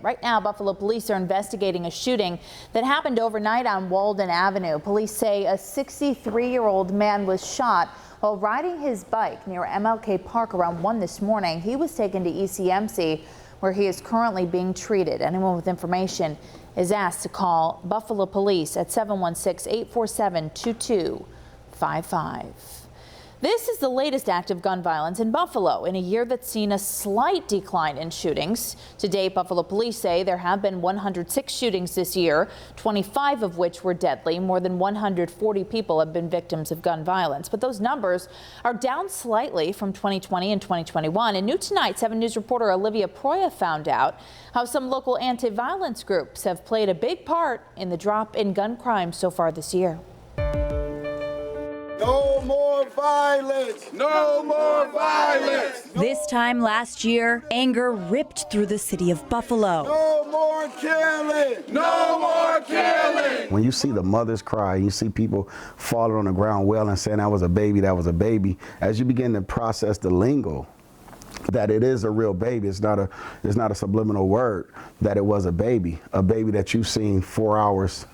Right now, Buffalo police are investigating a shooting that happened overnight on Walden Avenue. Police say a 63-year-old man was shot while riding his bike near MLK Park around 1 this morning. He was taken to ECMC, where he is currently being treated. Anyone with information is asked to call Buffalo Police at 716-847-2255. This is the latest act of gun violence in Buffalo in a year that's seen a slight decline in shootings. To date, Buffalo police say there have been 106 shootings this year, 25 of which were deadly. More than 140 people have been victims of gun violence, but those numbers are down slightly from 2020 and 2021. And new tonight, 7 News reporter Olivia Proya found out how some local anti-violence groups have played a big part in the drop in gun crime so far this year. No more violence! No more violence! This time last year, anger ripped through the city of Buffalo. No more killing! No more killing! When you see the mothers cry, you see people falling on the ground wailing and saying that was a baby, that was a baby. As you begin to process the lingo, that it is a real baby, it's not a subliminal word, that it was a baby that you've seen 4 hours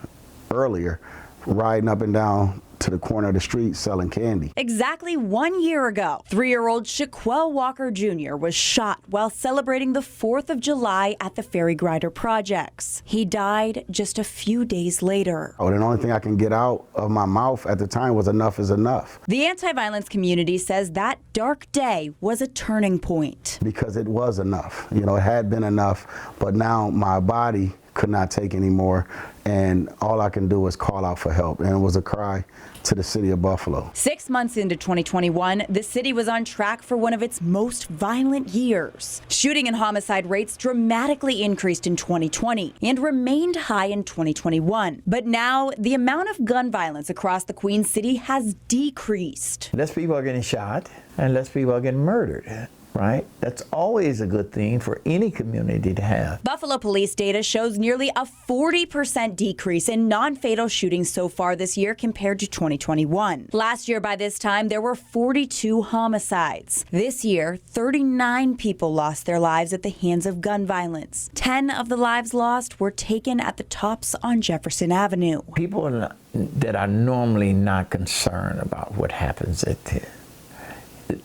earlier riding up and down to the corner of the street selling candy. Exactly 1 year ago, 3-year-old Shaquell Walker Jr. was shot while celebrating the 4th of July at the Ferry Grider Projects. He died just a few days later. Oh, the only thing I can get out of my mouth at the time was enough is enough. The anti-violence community says that dark day was a turning point. Because it was enough. You know, it had been enough, but now my body could not take anymore, and all I can do is call out for help, and it was a cry to the city of Buffalo. 6 months into 2021, the city was on track for one of its most violent years. Shooting and homicide rates dramatically increased in 2020 and remained high in 2021. But now, the amount of gun violence across the Queen City has decreased. Less people are getting shot and less people are getting murdered. Right? That's always a good thing for any community to have. Buffalo police data shows nearly a 40% decrease in non-fatal shootings so far this year compared to 2021. Last year by this time, there were 42 homicides. This year, 39 people lost their lives at the hands of gun violence. 10 of the lives lost were taken at the Tops on Jefferson Avenue. People that are normally not concerned about what happens at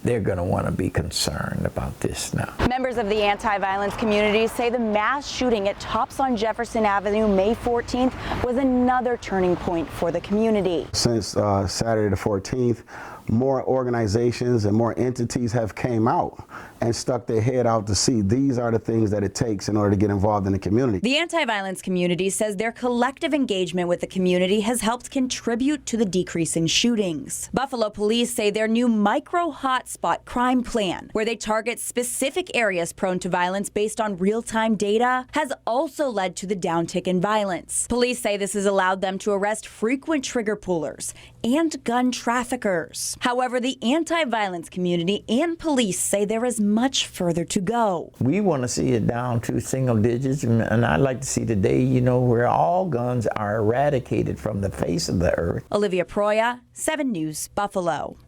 they're going to want to be concerned about this now. Members of the anti-violence community say the mass shooting at Tops on Jefferson Avenue May 14th was another turning point for the community. Since Saturday the 14th, more organizations and more entities have came out and stuck their head out to see these are the things that it takes in order to get involved in the community. The anti-violence community says their collective engagement with the community has helped contribute to the decrease in shootings. Buffalo police say their new micro hotspot crime plan, where they target specific areas prone to violence based on real-time data, has also led to the downtick in violence. Police say this has allowed them to arrest frequent trigger pullers and gun traffickers. However, the anti-violence community and police say there is much further to go. We want to see it down to single digits, and I'd like to see the day, where all guns are eradicated from the face of the earth. Olivia Proya, 7 News, Buffalo.